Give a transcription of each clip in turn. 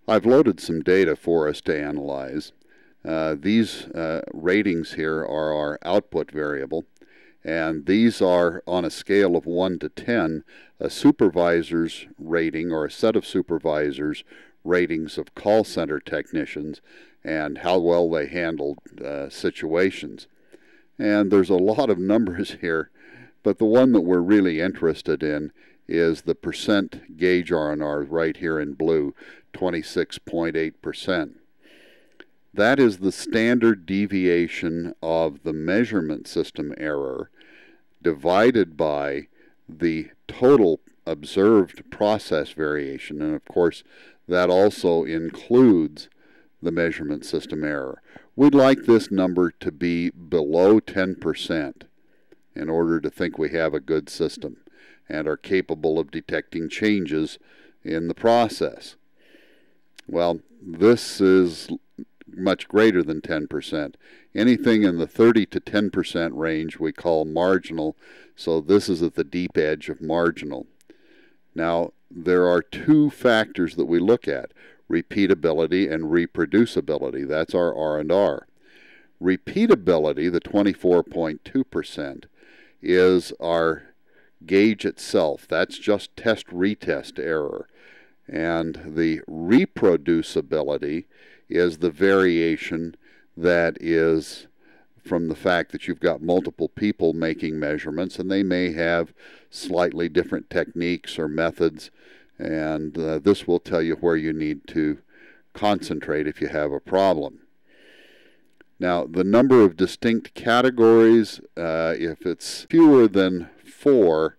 I've loaded some data for us to analyze. These ratings here are our output variable, and these are on a scale of 1 to 10, a supervisor's rating or a set of supervisors' ratings of call center technicians and how well they handled situations. And there's a lot of numbers here, but the one that we're really interested in is the percent gauge R&R right here in blue, 26.8%. That is the standard deviation of the measurement system error divided by the total observed process variation, and of course that also includes the measurement system error. We'd like this number to be below 10% in order to think we have a good system and are capable of detecting changes in the process. Well, this is much greater than 10%. Anything in the 30 to 10% range we call marginal, so this is at the deep edge of marginal. Now, there are two factors that we look at, repeatability and reproducibility. That's our R&R. Repeatability, the 24.2%, is our gauge itself. That's just test-retest error. And the reproducibility is the variation that is from the fact that you've got multiple people making measurements, and they may have slightly different techniques or methods, and this will tell you where you need to concentrate if you have a problem. Now, the number of distinct categories, if it's fewer than 4,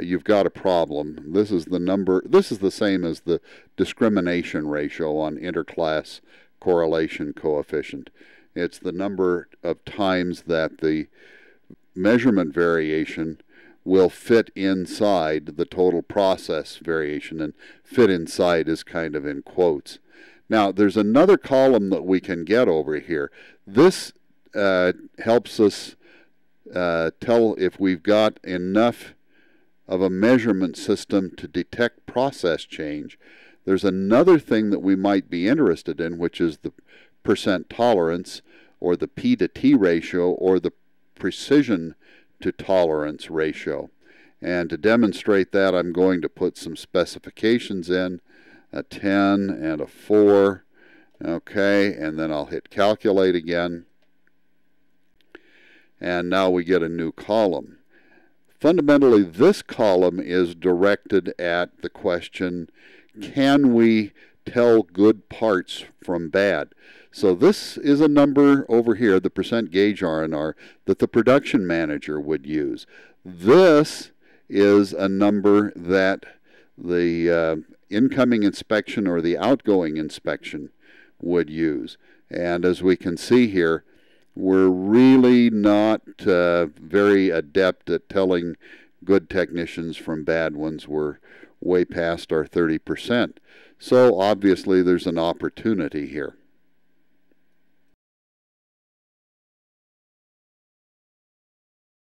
you've got a problem. This is the number. This is the same as the discrimination ratio on interclass correlation coefficient. It's the number of times that the measurement variation will fit inside the total process variation, and fit inside is kind of in quotes. Now, there's another column that we can get over here. This helps us tell if we've got enough of a measurement system to detect process change. There's another thing that we might be interested in, which is the percent tolerance, or the P to T ratio, or the precision to tolerance ratio. And to demonstrate that, I'm going to put some specifications in, a 10 and a 4. Okay, and then I'll hit calculate again. And now we get a new column. Fundamentally, this column is directed at the question, can we tell good parts from bad? So this is a number over here, the percent gauge R&R, that the production manager would use. This is a number that the incoming inspection or the outgoing inspection would use. And as we can see here, we're really not very adept at telling good technicians from bad ones. We're way past our 30%. So obviously there's an opportunity here.